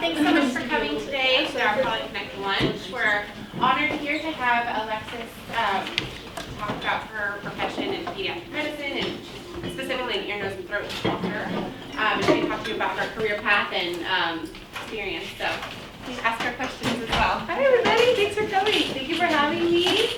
Thanks so much for coming today to our PolyConnect lunch. We're honored here to have Alexis talk about her profession in pediatric medicine, and specifically an ear, nose, and throat doctor. And she talked to you about her career path and experience. So please ask her questions as well. Hi everybody, thanks for coming. Thank you for having me.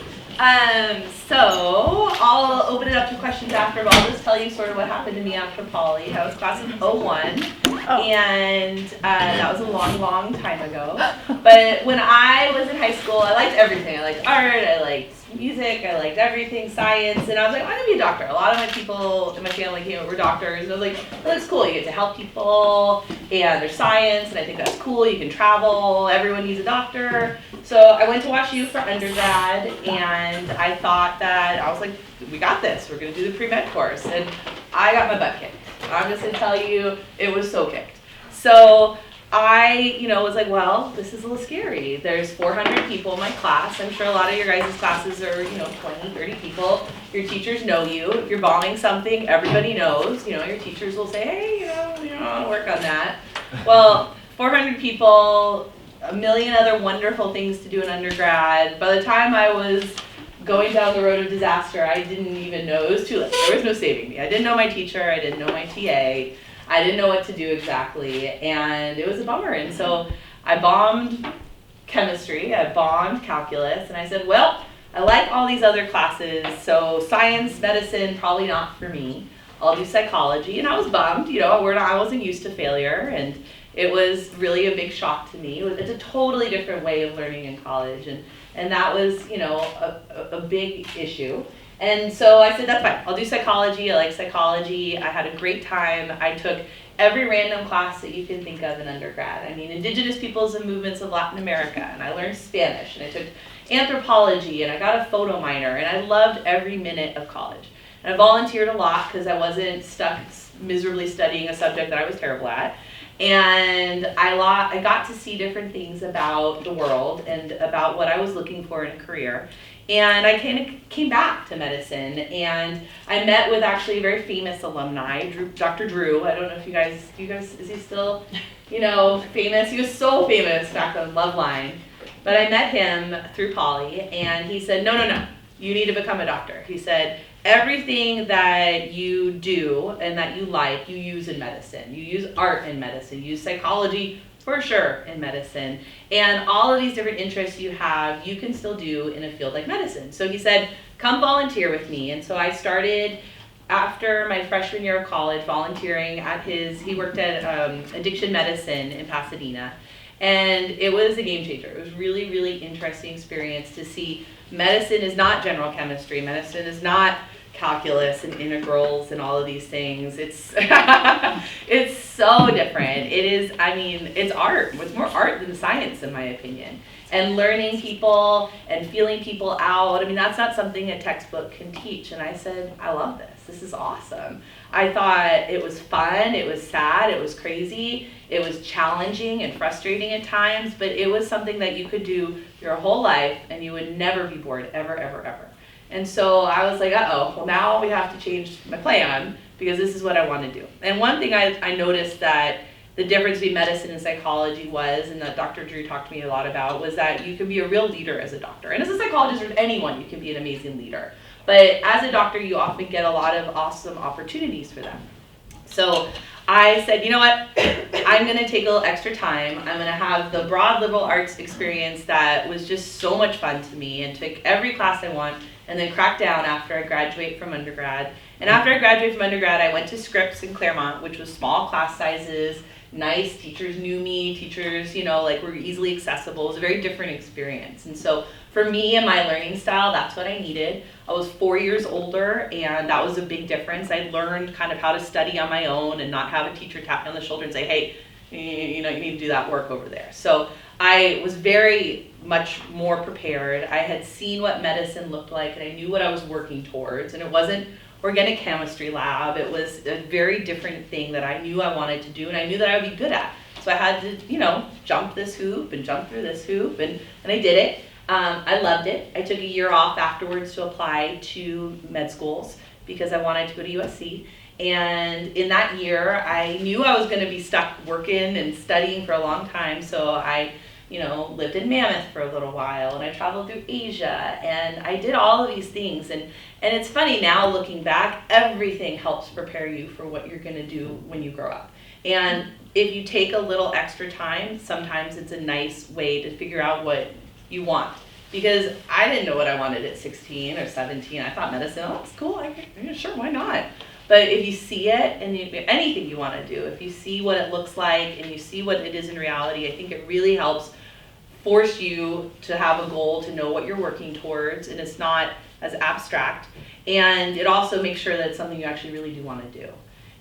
So I'll open it up to questions after, but I'll just tell you sort of what happened to me after poly. I was class of 01, and that was a long, long time ago. But when I was in high school, I liked everything. I liked art, I liked music, I liked everything, science, and I was like, I'm gonna be a doctor. A lot of my people in my family were doctors, and I was like, well, that's cool. You get to help people, and there's science, and I think that's cool. You can travel. Everyone needs a doctor. So I went to Wash U for undergrad, and I thought that, I was like, we got this. We're gonna do the pre-med course, and I got my butt kicked. I'm just gonna tell you, it was so kicked. So I, was like, well, this is a little scary. There's 400 people in my class. I'm sure a lot of your guys' classes are, 20, 30 people. Your teachers know you. If you're bombing something, everybody knows. Your teachers will say, hey, work on that. Well, 400 people, a million other wonderful things to do in undergrad. By the time I was going down the road of disaster, I didn't even know. It was too late. There was no saving me. I didn't know my teacher. I didn't know my TA. I didn't know what to do exactly, and it was a bummer. And so I bombed chemistry, I bombed calculus, and I said, well, I like all these other classes, so science, medicine, probably not for me. I'll do psychology, and I was bummed. I wasn't used to failure, and it was really a big shock to me. It's a totally different way of learning in college, and that was, a big issue. And so I said, that's fine, I'll do psychology. I like psychology. I had a great time. I took every random class that you can think of in undergrad. I mean, Indigenous Peoples and Movements of Latin America, and I learned Spanish, and I took anthropology, and I got a photo minor, and I loved every minute of college. And I volunteered a lot because I wasn't stuck miserably studying a subject that I was terrible at. And I got to see different things about the world and about what I was looking for in a career. And I kind of came back to medicine, and I met with actually a very famous alumni, Dr. Drew. I don't know if you guys, is he still, famous? He was so famous back on Loveline. But I met him through Poly, and he said, no, you need to become a doctor. He said, everything that you do and that you like, you use in medicine. You use art in medicine, you use psychology for sure in medicine. And all of these different interests you have, you can still do in a field like medicine. So he said, come volunteer with me. And so I started after my freshman year of college volunteering at he worked at addiction medicine in Pasadena. And it was a game changer. It was really, really interesting experience to see medicine is not general chemistry. Medicine is not calculus and integrals and all of these things. It's it's so different. It's art. It's more art than science, in my opinion. And learning people and feeling people out, that's not something a textbook can teach. And I said, I love this. This is awesome. I thought it was fun, it was sad, it was crazy, it was challenging and frustrating at times, but it was something that you could do your whole life and you would never be bored, ever, ever, ever. And so I was like, well, now we have to change my plan because this is what I want to do. And one thing I noticed that the difference between medicine and psychology was, and that Dr. Drew talked to me a lot about, was that you can be a real leader as a doctor. And as a psychologist or anyone, you can be an amazing leader. But as a doctor, you often get a lot of awesome opportunities for them. So I said, you know what, I'm going to take a little extra time. I'm going to have the broad liberal arts experience that was just so much fun to me and take every class I want and then crack down after I graduate from undergrad. And after I graduated from undergrad, I went to Scripps in Claremont, which was small class sizes, nice, teachers knew me, teachers, were easily accessible. It was a very different experience. And so for me and my learning style, that's what I needed. I was 4 years older, and that was a big difference. I learned kind of how to study on my own and not have a teacher tap me on the shoulder and say, hey, you need to do that work over there. So I was very much more prepared. I had seen what medicine looked like, and I knew what I was working towards. And it wasn't organic chemistry lab. It was a very different thing that I knew I wanted to do, and I knew that I would be good at. So I had to, jump this hoop and jump through this hoop, and I did it. I loved it. I took a year off afterwards to apply to med schools because I wanted to go to USC. And in that year, I knew I was going to be stuck working and studying for a long time, so I lived in Mammoth for a little while, and I traveled through Asia, and I did all of these things. And it's funny now looking back, everything helps prepare you for what you're going to do when you grow up. And if you take a little extra time, sometimes it's a nice way to figure out what you want. Because I didn't know what I wanted at 16 or 17. I thought medicine, oh, that's cool. Sure, why not? But if you see it, and anything you want to do, if you see what it looks like and you see what it is in reality, I think it really helps force you to have a goal, to know what you're working towards, and it's not as abstract. And it also makes sure that it's something you actually really do want to do.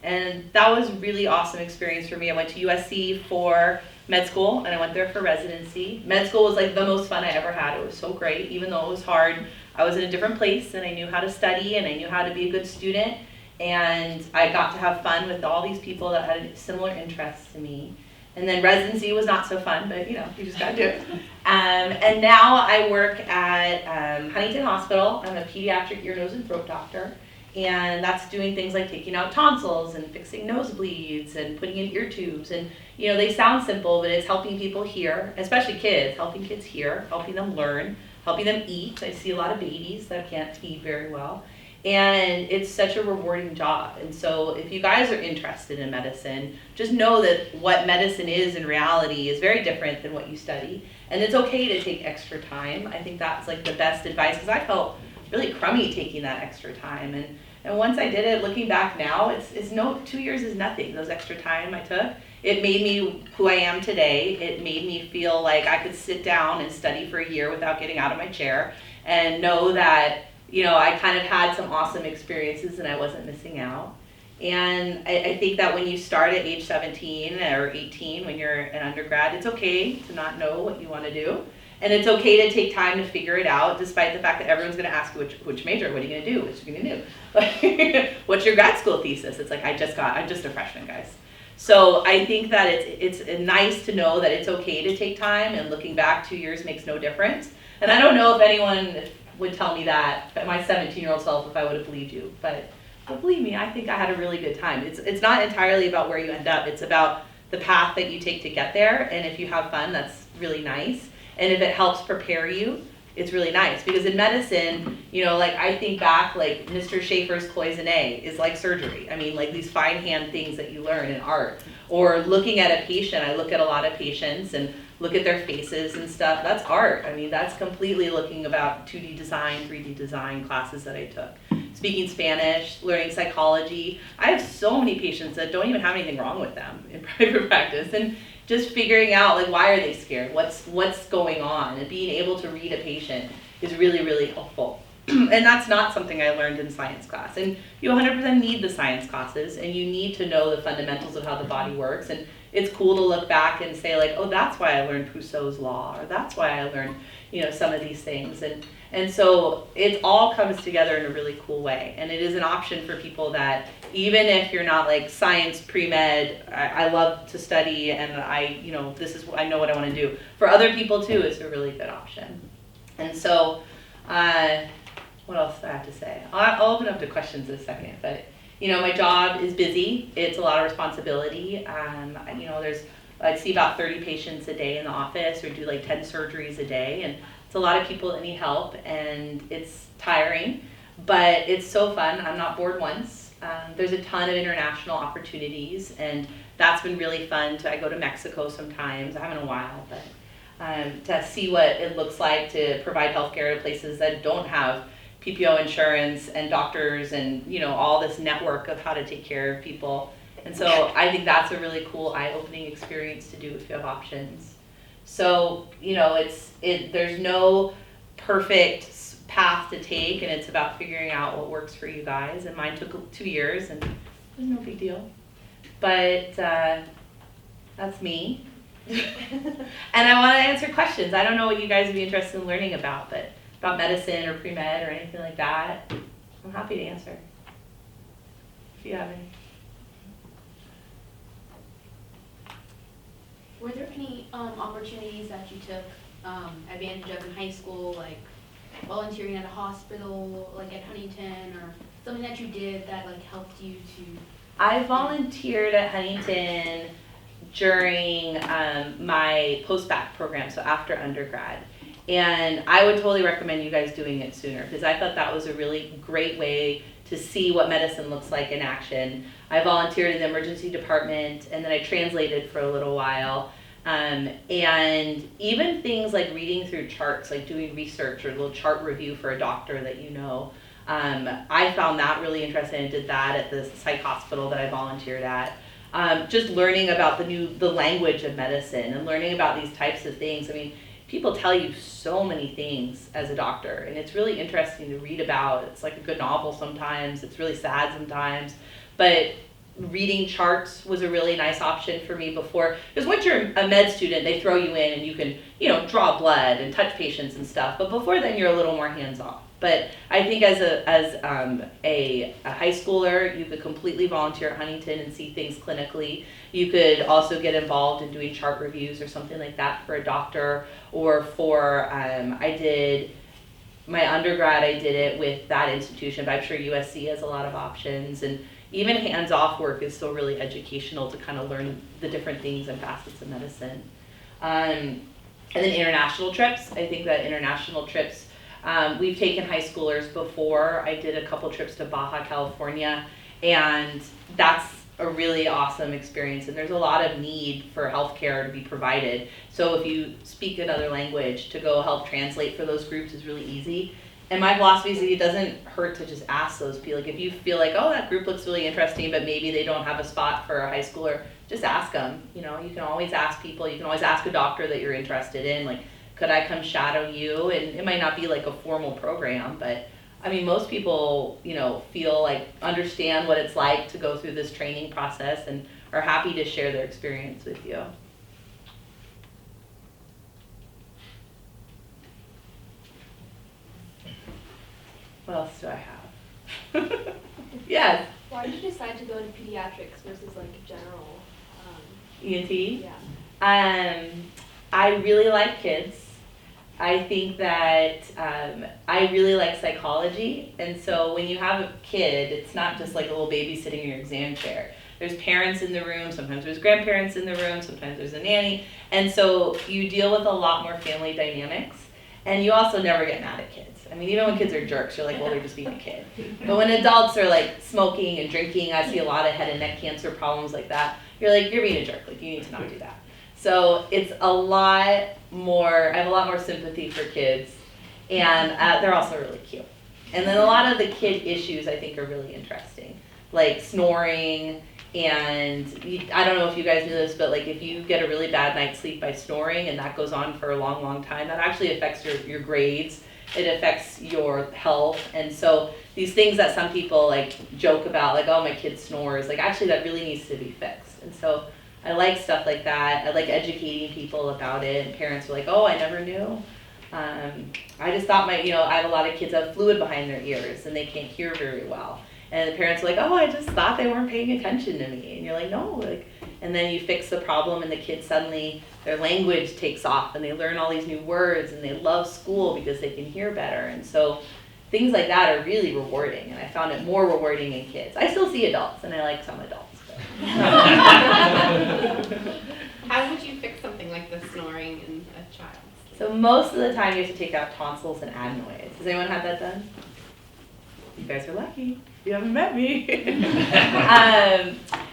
And that was a really awesome experience for me. I went to USC for med school, and I went there for residency. Med school was like the most fun I ever had. It was so great, even though it was hard. I was in a different place, and I knew how to study, and I knew how to be a good student. And I got to have fun with all these people that had similar interests to me. And then residency was not so fun, but you just gotta do it. And now I work at Huntington Hospital. I'm a pediatric ear, nose, and throat doctor. And that's doing things like taking out tonsils and fixing nosebleeds and putting in ear tubes. And they sound simple, but it's helping people hear, especially kids, helping kids hear, helping them learn, helping them eat. I see a lot of babies that can't eat very well. And it's such a rewarding job. And so if you guys are interested in medicine, just know that what medicine is in reality is very different than what you study. And it's okay to take extra time. I think that's like the best advice, because I felt really crummy taking that extra time. And once I did it, looking back now, it's 2 years is nothing. Those extra time I took, it made me who I am today. It made me feel like I could sit down and study for a year without getting out of my chair, and know that I kind of had some awesome experiences and I wasn't missing out. And I think that when you start at age 17 or 18, when you're an undergrad, it's okay to not know what you want to do. And it's okay to take time to figure it out, despite the fact that everyone's going to ask you which major, what are you going to do, what are you going to do? What's your grad school thesis? It's like, I'm just a freshman, guys. So I think that it's nice to know that it's okay to take time, and looking back 2 years makes no difference. And I don't know if anyone would tell me that, my 17-year-old self, if I would have believed you. But believe me, I think I had a really good time. It's not entirely about where you end up. It's about the path that you take to get there. And if you have fun, that's really nice. And if it helps prepare you, it's really nice. Because in medicine, I think back, like Mr. Schaefer's cloisonne is like surgery. I mean, like these fine hand things that you learn in art. Or looking at a patient, I look at a lot of patients and look at their faces and stuff. That's art. I mean, that's completely looking about 2D design, 3D design classes that I took. Speaking Spanish, learning psychology. I have so many patients that don't even have anything wrong with them in private practice. And just figuring out, like, why are they scared? What's going on? And being able to read a patient is really, really helpful. And that's not something I learned in science class. And you 100% need the science classes, and you need to know the fundamentals of how the body works. And it's cool to look back and say, like, oh, that's why I learned Puiseux's law, or that's why I learned, some of these things. And so it all comes together in a really cool way. And it is an option for people that, even if you're not like science pre-med, I love to study, and I know what I want to do. For other people too, it's a really good option. And so, what else do I have to say? I'll open up to questions in a second, but my job is busy. It's a lot of responsibility. I see about 30 patients a day in the office, or do like 10 surgeries a day, and it's a lot of people that need help, and it's tiring, but it's so fun. I'm not bored once. There's a ton of international opportunities, and that's been really fun. I go to Mexico sometimes. I haven't in a while, but to see what it looks like to provide healthcare to places that don't have PPO insurance and doctors and all this network of how to take care of people. And so I think that's a really cool eye-opening experience to do if you have options. So there's no perfect path to take, and it's about figuring out what works for you guys. And mine took 2 years, and it was no big deal. But that's me. And I want to answer questions. I don't know what you guys would be interested in learning about, but about medicine or pre-med or anything like that, I'm happy to answer if you have any. Were there any opportunities that you took advantage of in high school, like volunteering at a hospital, like at Huntington, or something that you did that like helped you to? I volunteered at Huntington during my post-bac program, so after undergrad. And I would totally recommend you guys doing it sooner, because I thought that was a really great way to see what medicine looks like in action. I volunteered in the emergency department, and then I translated for a little while. And even things like reading through charts, like doing research or a little chart review for a doctor that you know. I found that really interesting and did that at the psych hospital that I volunteered at. Just learning about the language of medicine and learning about these types of things. I mean, people tell you so many things as a doctor, and it's really interesting to read about. It's like a good novel sometimes, it's really sad sometimes, but reading charts was a really nice option for me before, because once you're a med student, they throw you in and you can, draw blood and touch patients and stuff, but before then you're a little more hands-off. But I think as a high schooler, you could completely volunteer at Huntington and see things clinically. You could also get involved in doing chart reviews or something like that for a doctor, or for, I did my undergrad, I did it with that institution, but I'm sure USC has a lot of options. And even hands-off work is still really educational to kind of learn the different things and facets of medicine. And then international trips. I think that international trips, we've taken high schoolers before. I did a couple trips to Baja California, and that's a really awesome experience. And there's a lot of need for healthcare to be provided. So if you speak another language, to go help translate for those groups is really easy. And my philosophy is that it doesn't hurt to just ask those people. Like if you feel like, oh, that group looks really interesting, but maybe they don't have a spot for a high schooler, just ask them. You can always ask people. You can always ask a doctor that you're interested in, like, could I come shadow you? And it might not be like a formal program, but I mean, most people, feel like understand what it's like to go through this training process and are happy to share their experience with you. What else do I have? Yes. Why did you decide to go into pediatrics versus like general? ENT? Yeah. I really like kids. I think that I really like psychology, and so when you have a kid, it's not just like a little baby sitting in your exam chair. There's parents in the room, sometimes there's grandparents in the room, sometimes there's a nanny, and so you deal with a lot more family dynamics, and you also never get mad at kids. I mean, even when kids are jerks, you're like, well, they're just being a kid. But when adults are like smoking and drinking, I see a lot of head and neck cancer problems like that, you're like, you're being a jerk, like you need to not do that. So it's a lot more, I have a lot more sympathy for kids, and they're also really cute. And then a lot of the kid issues I think are really interesting, like snoring, and I don't know if you guys knew this, but like if you get a really bad night's sleep by snoring and that goes on for a long, long time, that actually affects your grades. It affects your health. And so these things that some people like joke about, like, oh, my kid snores, like actually that really needs to be fixed. And so I like stuff like that. I like educating people about it, and parents are like, oh, I never knew. I just thought I have a lot of kids have fluid behind their ears and they can't hear very well. And the parents are like, oh, I just thought they weren't paying attention to me. And you're like, no, and then you fix the problem and the kids suddenly, their language takes off and they learn all these new words and they love school because they can hear better. And so things like that are really rewarding, and I found it more rewarding in kids. I still see adults, and I like some adults. How would you fix something like the snoring in a child? So most of the time you have to take out tonsils and adenoids. Has anyone had that done? You guys are lucky. You haven't met me.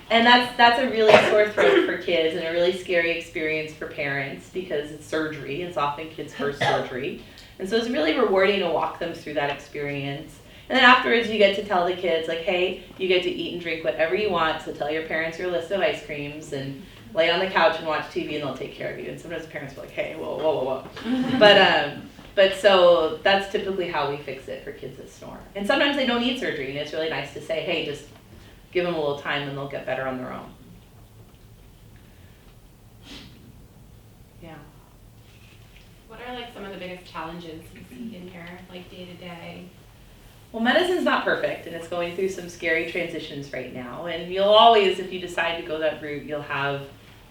And that's a really sore throat for kids and a really scary experience for parents because it's surgery. It's often kids' first surgery. And so it's really rewarding to walk them through that experience. And then afterwards you get to tell the kids, like, hey, you get to eat and drink whatever you want, so tell your parents your list of ice creams and lay on the couch and watch TV and they'll take care of you. And sometimes parents are like, hey, whoa. But so that's typically how we fix it for kids that snore. And sometimes they don't need surgery, and it's really nice to say, hey, just give them a little time and they'll get better on their own. Yeah. What are like some of the biggest challenges you see in your like day to day? Well, medicine's not perfect, and it's going through some scary transitions right now. And you'll always, if you decide to go that route, you'll have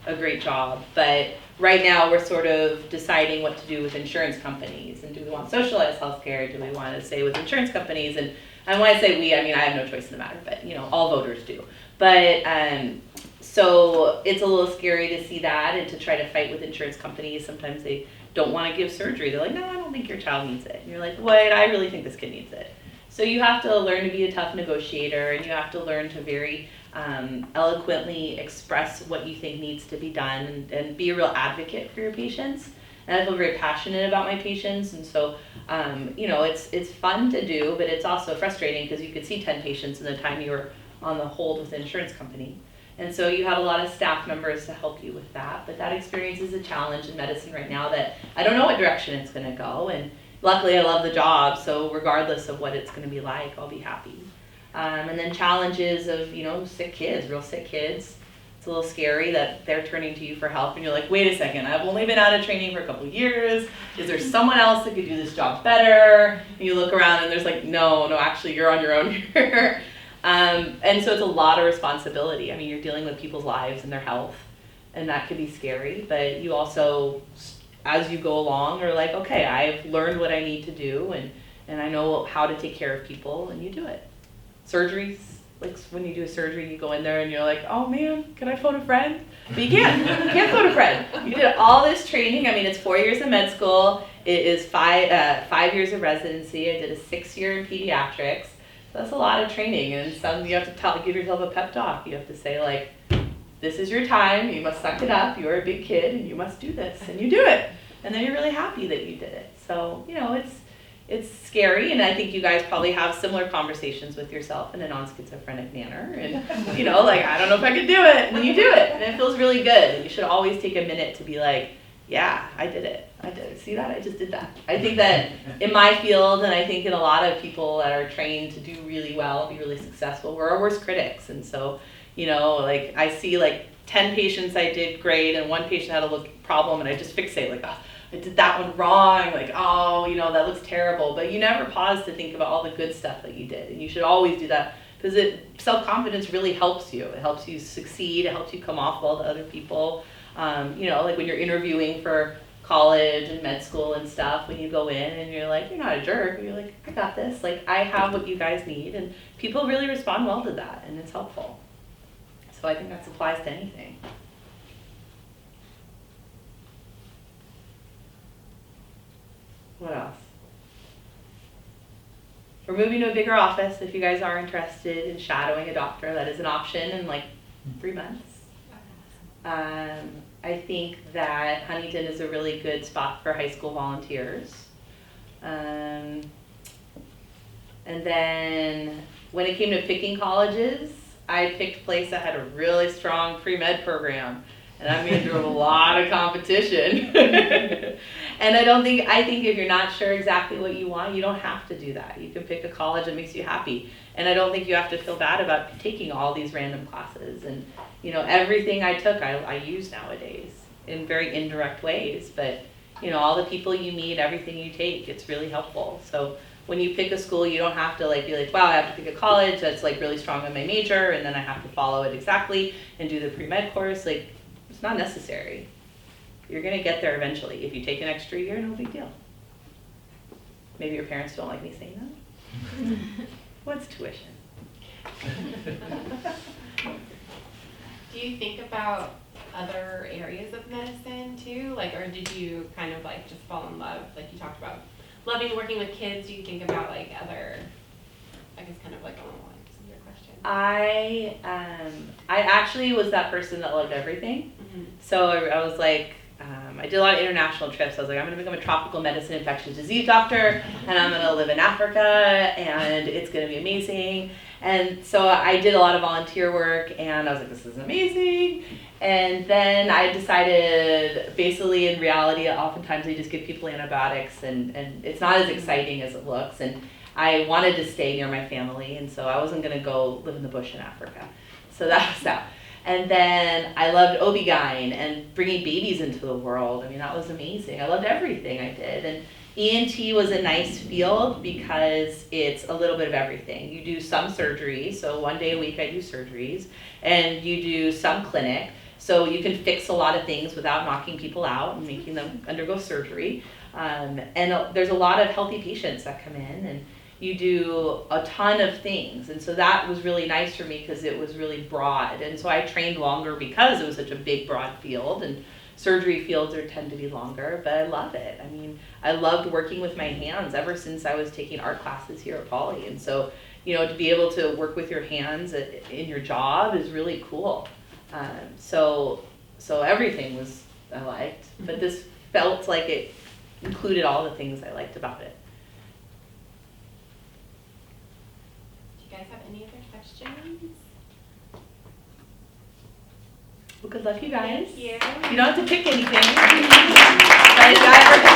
a great job. But right now we're sort of deciding what to do with insurance companies, and do we want socialized healthcare? Do we want to stay with insurance companies? And when I say we, I mean I have no choice in the matter, but all voters do. But so it's a little scary to see that and to try to fight with insurance companies. Sometimes they don't want to give surgery. They're like, no, I don't think your child needs it. And you're like, what? I really think this kid needs it. So you have to learn to be a tough negotiator, and you have to learn to very eloquently express what you think needs to be done, and be a real advocate for your patients. And I feel very passionate about my patients, and so it's fun to do, but it's also frustrating because you could see 10 patients in the time you were on the hold with the insurance company. And so you have a lot of staff members to help you with that, but that experience is a challenge in medicine right now that I don't know what direction it's going to go. And luckily I love the job, so regardless of what it's going to be like, I'll be happy. And then challenges of, sick kids, real sick kids. It's a little scary that they're turning to you for help, and you're like, wait a second, I've only been out of training for a couple years. Is there someone else that could do this job better? And you look around and there's like, no, actually you're on your own here. And so it's a lot of responsibility. I mean, you're dealing with people's lives and their health, and that could be scary, but you also, as you go along, are like, okay, I've learned what I need to do, and I know how to take care of people, and you do it. Surgeries, like when you do a surgery, you go in there and you're like, oh man, can I phone a friend? But you can't phone a friend. You did all this training. I mean, it's 4 years of med school. It is 5 years of residency. I did a 6-year in pediatrics. That's a lot of training, and some you have to give yourself a pep talk. You have to say, like, this is your time, you must suck it up, you're a big kid, and you must do this, and you do it. And then you're really happy that you did it. So, it's scary, and I think you guys probably have similar conversations with yourself in a non-schizophrenic manner. And, I don't know if I could do it, and then you do it, and it feels really good. And you should always take a minute to be like, yeah, I did it. See that? I just did that. I think that in my field, and I think in a lot of people that are trained to do really well, be really successful, we're our worst critics. And so, I see 10 patients I did great, and one patient had a problem, and I just fixate, oh, I did that one wrong, oh, that looks terrible. But you never pause to think about all the good stuff that you did. And you should always do that, because self-confidence really helps you. It helps you succeed. It helps you come off well to other people. When you're interviewing for college and med school and stuff, when you go in and you're like, you're not a jerk, you're like, I got this, I have what you guys need, and people really respond well to that, and it's helpful. So I think that applies to anything. What else? We're moving to a bigger office. If you guys are interested in shadowing a doctor, that is an option in 3 months. I think that Huntington is a really good spot for high school volunteers. And then when it came to picking colleges, I picked a place that had a really strong pre-med program. And I'm going through a lot of competition. And I think if you're not sure exactly what you want, you don't have to do that. You can pick a college that makes you happy. And I don't think you have to feel bad about taking all these random classes. And everything I took, I use nowadays in very indirect ways. But all the people you meet, everything you take, it's really helpful. So when you pick a school, you don't have to be like, wow, I have to pick a college that's really strong in my major, and then I have to follow it exactly and do the pre-med course. It's not necessary. You're going to get there eventually. If you take an extra year, no big deal. Maybe your parents don't like me saying that. What's tuition? Do you think about other areas of medicine too? Or did you kind of just fall in love, like you talked about loving working with kids? Do you think about other, I guess kind of along the lines of your question? I actually was that person that loved everything. Mm-hmm. So I was I did a lot of international trips. I was I'm going to become a tropical medicine infectious disease doctor, and I'm going to live in Africa, and it's going to be amazing. And so I did a lot of volunteer work, and I was this is amazing. And then I decided, basically in reality, oftentimes they just give people antibiotics, and it's not as exciting as it looks. And I wanted to stay near my family, and so I wasn't going to go live in the bush in Africa. So that was that. And then I loved OB-GYN and bringing babies into the world. I mean, that was amazing. I loved everything I did. And ENT was a nice field because it's a little bit of everything. You do some surgery, so 1 day a week I do surgeries, and you do some clinic. So you can fix a lot of things without knocking people out and making them undergo surgery. There's a lot of healthy patients that come in, and you do a ton of things. And so that was really nice for me because it was really broad. And so I trained longer because it was such a big, broad field, and surgery fields tend to be longer, but I love it. I mean, I loved working with my hands ever since I was taking art classes here at Poly. And so, to be able to work with your hands in your job is really cool. So everything I liked, but this felt like it included all the things I liked about it. Do you guys have any other questions? Well, good luck, you guys. Thank you. You don't have to pick anything. But if you ever